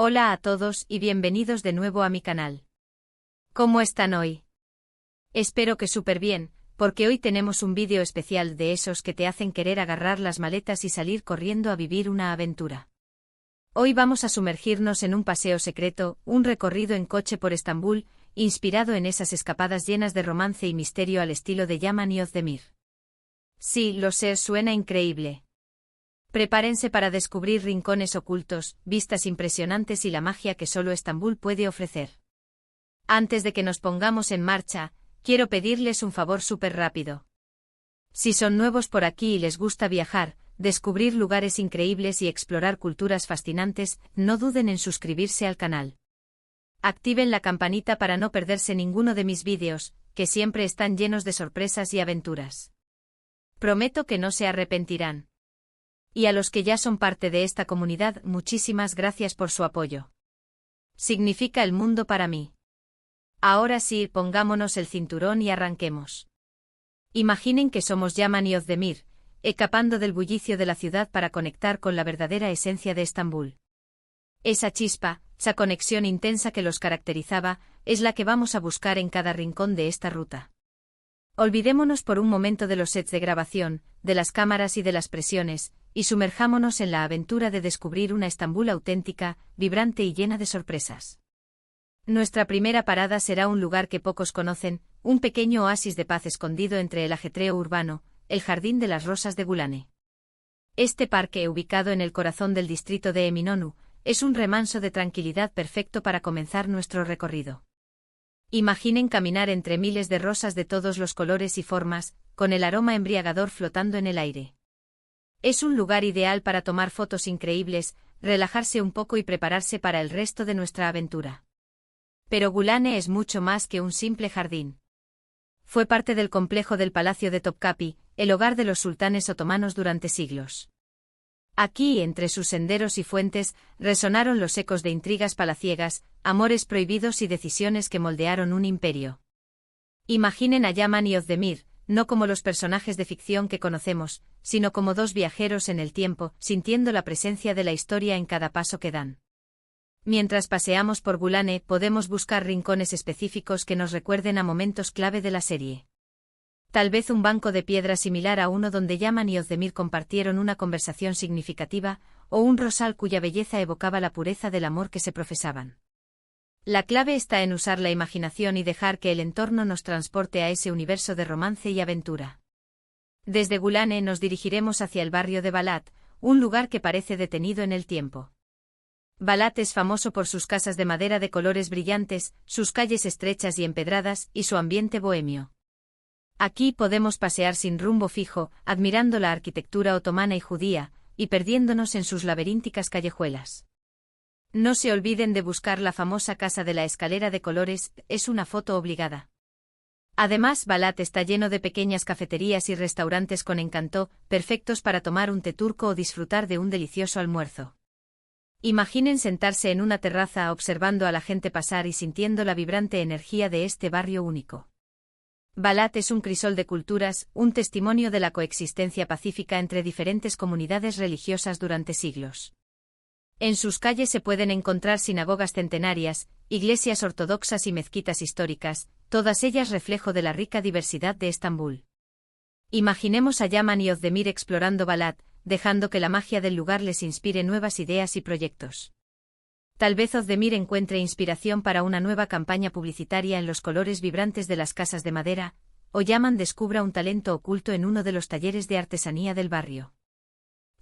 Hola a todos y bienvenidos de nuevo a mi canal. ¿Cómo están hoy? Espero que súper bien, porque hoy tenemos un vídeo especial de esos que te hacen querer agarrar las maletas y salir corriendo a vivir una aventura. Hoy vamos a sumergirnos en un paseo secreto, un recorrido en coche por Estambul, inspirado en esas escapadas llenas de romance y misterio al estilo de Yaman y Özdemir. Sí, lo sé, suena increíble. Prepárense para descubrir rincones ocultos, vistas impresionantes y la magia que solo Estambul puede ofrecer. Antes de que nos pongamos en marcha, quiero pedirles un favor súper rápido. Si son nuevos por aquí y les gusta viajar, descubrir lugares increíbles y explorar culturas fascinantes, no duden en suscribirse al canal. Activen la campanita para no perderse ninguno de mis vídeos, que siempre están llenos de sorpresas y aventuras. Prometo que no se arrepentirán. Y a los que ya son parte de esta comunidad, muchísimas gracias por su apoyo. Significa el mundo para mí. Ahora sí, pongámonos el cinturón y arranquemos. Imaginen que somos Yaman y Özdemir, escapando del bullicio de la ciudad para conectar con la verdadera esencia de Estambul. Esa chispa, esa conexión intensa que los caracterizaba, es la que vamos a buscar en cada rincón de esta ruta. Olvidémonos por un momento de los sets de grabación, de las cámaras y de las presiones, y sumerjámonos en la aventura de descubrir una Estambul auténtica, vibrante y llena de sorpresas. Nuestra primera parada será un lugar que pocos conocen, un pequeño oasis de paz escondido entre el ajetreo urbano, el Jardín de las Rosas de Gulane. Este parque, ubicado en el corazón del distrito de Eminönü, es un remanso de tranquilidad perfecto para comenzar nuestro recorrido. Imaginen caminar entre miles de rosas de todos los colores y formas, con el aroma embriagador flotando en el aire. Es un lugar ideal para tomar fotos increíbles, relajarse un poco y prepararse para el resto de nuestra aventura. Pero Gulane es mucho más que un simple jardín. Fue parte del complejo del Palacio de Topkapi, el hogar de los sultanes otomanos durante siglos. Aquí, entre sus senderos y fuentes, resonaron los ecos de intrigas palaciegas, amores prohibidos y decisiones que moldearon un imperio. Imaginen a Yaman y Özdemir, no como los personajes de ficción que conocemos, sino como dos viajeros en el tiempo, sintiendo la presencia de la historia en cada paso que dan. Mientras paseamos por Gulane, podemos buscar rincones específicos que nos recuerden a momentos clave de la serie. Tal vez un banco de piedra similar a uno donde Yaman y Özdemir compartieron una conversación significativa, o un rosal cuya belleza evocaba la pureza del amor que se profesaban. La clave está en usar la imaginación y dejar que el entorno nos transporte a ese universo de romance y aventura. Desde Gulane nos dirigiremos hacia el barrio de Balat, un lugar que parece detenido en el tiempo. Balat es famoso por sus casas de madera de colores brillantes, sus calles estrechas y empedradas, y su ambiente bohemio. Aquí podemos pasear sin rumbo fijo, admirando la arquitectura otomana y judía, y perdiéndonos en sus laberínticas callejuelas. No se olviden de buscar la famosa Casa de la Escalera de Colores, es una foto obligada. Además, Balat está lleno de pequeñas cafeterías y restaurantes con encanto, perfectos para tomar un té turco o disfrutar de un delicioso almuerzo. Imaginen sentarse en una terraza observando a la gente pasar y sintiendo la vibrante energía de este barrio único. Balat es un crisol de culturas, un testimonio de la coexistencia pacífica entre diferentes comunidades religiosas durante siglos. En sus calles se pueden encontrar sinagogas centenarias, iglesias ortodoxas y mezquitas históricas, todas ellas reflejo de la rica diversidad de Estambul. Imaginemos a Yaman y Özdemir explorando Balat, dejando que la magia del lugar les inspire nuevas ideas y proyectos. Tal vez Özdemir encuentre inspiración para una nueva campaña publicitaria en los colores vibrantes de las casas de madera, o Yaman descubra un talento oculto en uno de los talleres de artesanía del barrio.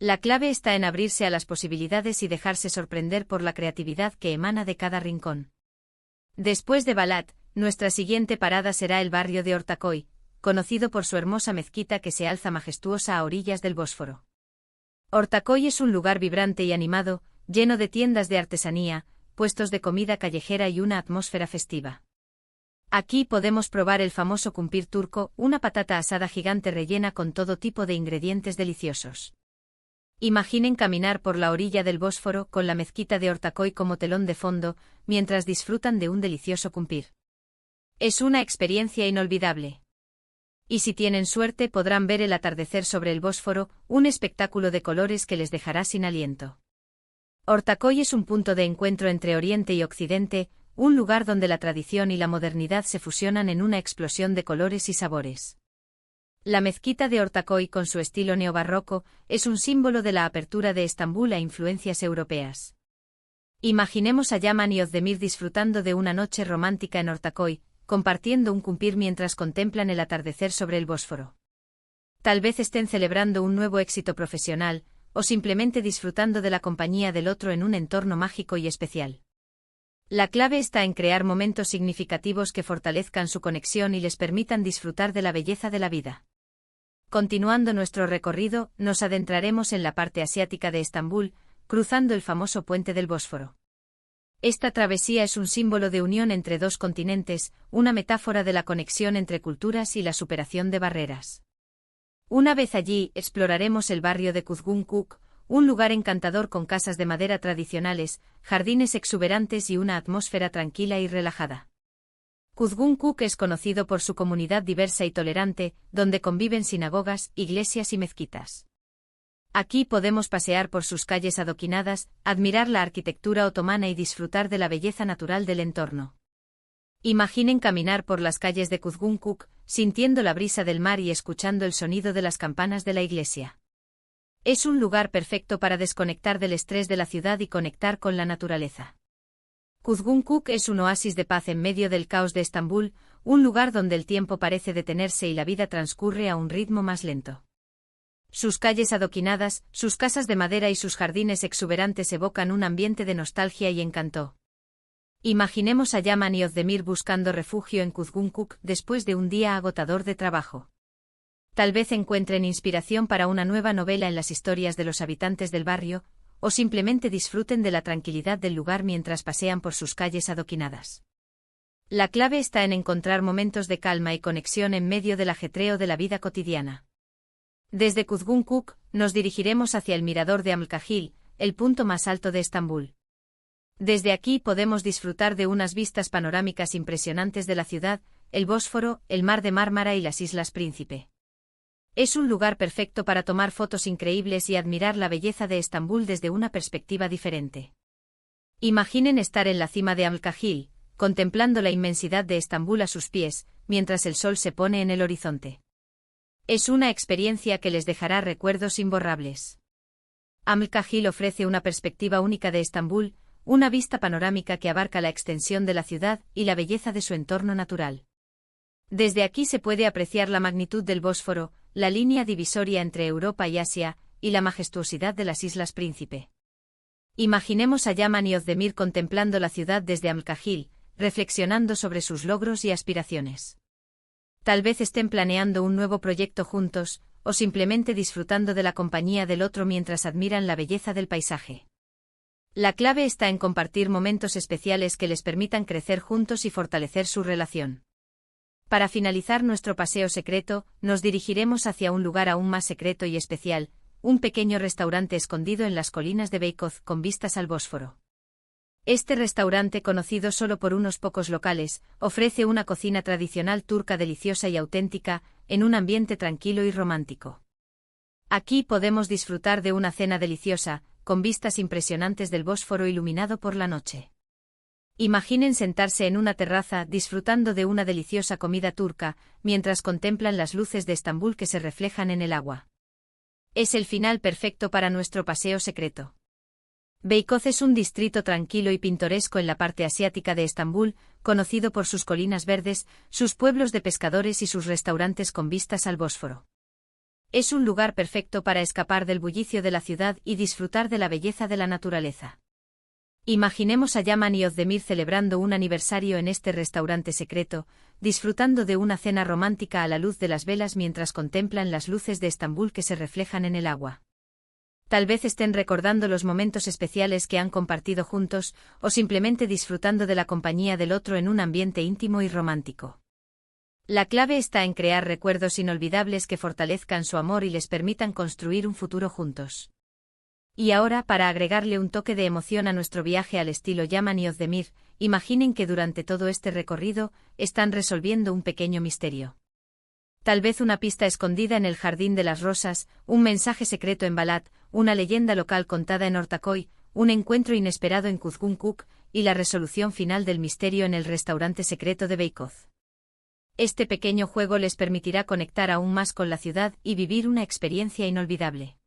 La clave está en abrirse a las posibilidades y dejarse sorprender por la creatividad que emana de cada rincón. Después de Balat, nuestra siguiente parada será el barrio de Ortaköy, conocido por su hermosa mezquita que se alza majestuosa a orillas del Bósforo. Ortaköy es un lugar vibrante y animado, lleno de tiendas de artesanía, puestos de comida callejera y una atmósfera festiva. Aquí podemos probar el famoso kumpir turco, una patata asada gigante rellena con todo tipo de ingredientes deliciosos. Imaginen caminar por la orilla del Bósforo con la mezquita de Ortaköy como telón de fondo, mientras disfrutan de un delicioso kumpir. Es una experiencia inolvidable. Y si tienen suerte podrán ver el atardecer sobre el Bósforo, un espectáculo de colores que les dejará sin aliento. Ortaköy es un punto de encuentro entre Oriente y Occidente, un lugar donde la tradición y la modernidad se fusionan en una explosión de colores y sabores. La mezquita de Ortaköy, con su estilo neobarroco, es un símbolo de la apertura de Estambul a influencias europeas. Imaginemos a Yaman y Özdemir disfrutando de una noche romántica en Ortaköy, compartiendo un kumpir mientras contemplan el atardecer sobre el Bósforo. Tal vez estén celebrando un nuevo éxito profesional, o simplemente disfrutando de la compañía del otro en un entorno mágico y especial. La clave está en crear momentos significativos que fortalezcan su conexión y les permitan disfrutar de la belleza de la vida. Continuando nuestro recorrido, nos adentraremos en la parte asiática de Estambul, cruzando el famoso puente del Bósforo. Esta travesía es un símbolo de unión entre dos continentes, una metáfora de la conexión entre culturas y la superación de barreras. Una vez allí, exploraremos el barrio de Kuzguncuk, un lugar encantador con casas de madera tradicionales, jardines exuberantes y una atmósfera tranquila y relajada. Kuzguncuk es conocido por su comunidad diversa y tolerante, donde conviven sinagogas, iglesias y mezquitas. Aquí podemos pasear por sus calles adoquinadas, admirar la arquitectura otomana y disfrutar de la belleza natural del entorno. Imaginen caminar por las calles de Kuzguncuk, sintiendo la brisa del mar y escuchando el sonido de las campanas de la iglesia. Es un lugar perfecto para desconectar del estrés de la ciudad y conectar con la naturaleza. Kuzguncuk es un oasis de paz en medio del caos de Estambul, un lugar donde el tiempo parece detenerse y la vida transcurre a un ritmo más lento. Sus calles adoquinadas, sus casas de madera y sus jardines exuberantes evocan un ambiente de nostalgia y encanto. Imaginemos a Yaman y Özdemir buscando refugio en Kuzguncuk después de un día agotador de trabajo. Tal vez encuentren inspiración para una nueva novela en las historias de los habitantes del barrio, o simplemente disfruten de la tranquilidad del lugar mientras pasean por sus calles adoquinadas. La clave está en encontrar momentos de calma y conexión en medio del ajetreo de la vida cotidiana. Desde Kuzguncuk, nos dirigiremos hacia el mirador de Amlkahil, el punto más alto de Estambul. Desde aquí podemos disfrutar de unas vistas panorámicas impresionantes de la ciudad, el Bósforo, el mar de Mármara y las Islas Príncipe. Es un lugar perfecto para tomar fotos increíbles y admirar la belleza de Estambul desde una perspectiva diferente. Imaginen estar en la cima de Amlkahil, contemplando la inmensidad de Estambul a sus pies, mientras el sol se pone en el horizonte. Es una experiencia que les dejará recuerdos imborrables. Amlkahil ofrece una perspectiva única de Estambul, una vista panorámica que abarca la extensión de la ciudad y la belleza de su entorno natural. Desde aquí se puede apreciar la magnitud del Bósforo, la línea divisoria entre Europa y Asia, y la majestuosidad de las Islas Príncipe. Imaginemos a Yaman y Özdemir contemplando la ciudad desde Amlkahil, reflexionando sobre sus logros y aspiraciones. Tal vez estén planeando un nuevo proyecto juntos, o simplemente disfrutando de la compañía del otro mientras admiran la belleza del paisaje. La clave está en compartir momentos especiales que les permitan crecer juntos y fortalecer su relación. Para finalizar nuestro paseo secreto, nos dirigiremos hacia un lugar aún más secreto y especial, un pequeño restaurante escondido en las colinas de Beykoz con vistas al Bósforo. Este restaurante, conocido solo por unos pocos locales, ofrece una cocina tradicional turca deliciosa y auténtica, en un ambiente tranquilo y romántico. Aquí podemos disfrutar de una cena deliciosa, con vistas impresionantes del Bósforo iluminado por la noche. Imaginen sentarse en una terraza disfrutando de una deliciosa comida turca, mientras contemplan las luces de Estambul que se reflejan en el agua. Es el final perfecto para nuestro paseo secreto. Beykoz es un distrito tranquilo y pintoresco en la parte asiática de Estambul, conocido por sus colinas verdes, sus pueblos de pescadores y sus restaurantes con vistas al Bósforo. Es un lugar perfecto para escapar del bullicio de la ciudad y disfrutar de la belleza de la naturaleza. Imaginemos a Yaman y Özdemir celebrando un aniversario en este restaurante secreto, disfrutando de una cena romántica a la luz de las velas mientras contemplan las luces de Estambul que se reflejan en el agua. Tal vez estén recordando los momentos especiales que han compartido juntos, o simplemente disfrutando de la compañía del otro en un ambiente íntimo y romántico. La clave está en crear recuerdos inolvidables que fortalezcan su amor y les permitan construir un futuro juntos. Y ahora, para agregarle un toque de emoción a nuestro viaje al estilo Yaman y Özdemir, imaginen que durante todo este recorrido, están resolviendo un pequeño misterio. Tal vez una pista escondida en el Jardín de las Rosas, un mensaje secreto en Balat, una leyenda local contada en Ortaköy, un encuentro inesperado en Kuzgunkuk, y la resolución final del misterio en el restaurante secreto de Beykoz. Este pequeño juego les permitirá conectar aún más con la ciudad y vivir una experiencia inolvidable.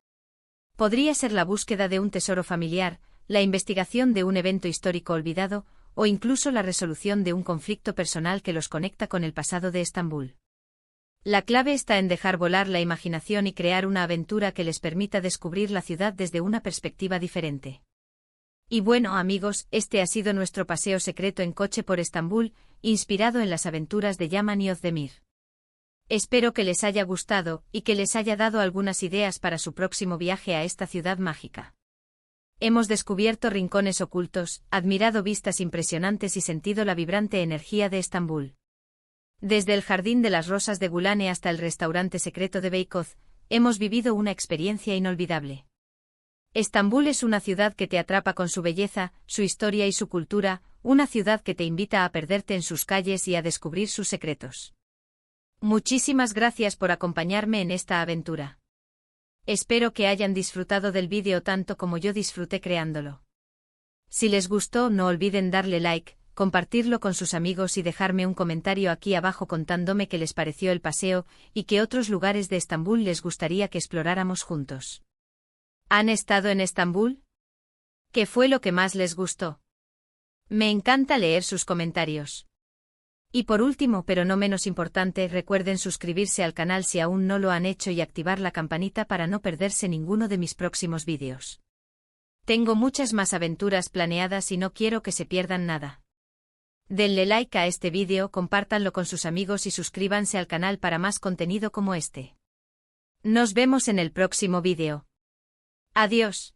Podría ser la búsqueda de un tesoro familiar, la investigación de un evento histórico olvidado, o incluso la resolución de un conflicto personal que los conecta con el pasado de Estambul. La clave está en dejar volar la imaginación y crear una aventura que les permita descubrir la ciudad desde una perspectiva diferente. Y bueno, amigos, este ha sido nuestro paseo secreto en coche por Estambul, inspirado en las aventuras de Yaman y Özdemir. Espero que les haya gustado y que les haya dado algunas ideas para su próximo viaje a esta ciudad mágica. Hemos descubierto rincones ocultos, admirado vistas impresionantes y sentido la vibrante energía de Estambul. Desde el Jardín de las Rosas de Gulane hasta el restaurante secreto de Beykoz, hemos vivido una experiencia inolvidable. Estambul es una ciudad que te atrapa con su belleza, su historia y su cultura, una ciudad que te invita a perderte en sus calles y a descubrir sus secretos. Muchísimas gracias por acompañarme en esta aventura. Espero que hayan disfrutado del vídeo tanto como yo disfruté creándolo. Si les gustó, no olviden darle like, compartirlo con sus amigos y dejarme un comentario aquí abajo contándome qué les pareció el paseo y qué otros lugares de Estambul les gustaría que exploráramos juntos. ¿Han estado en Estambul? ¿Qué fue lo que más les gustó? Me encanta leer sus comentarios. Y por último, pero no menos importante, recuerden suscribirse al canal si aún no lo han hecho y activar la campanita para no perderse ninguno de mis próximos vídeos. Tengo muchas más aventuras planeadas y no quiero que se pierdan nada. Denle like a este vídeo, compártanlo con sus amigos y suscríbanse al canal para más contenido como este. Nos vemos en el próximo vídeo. Adiós.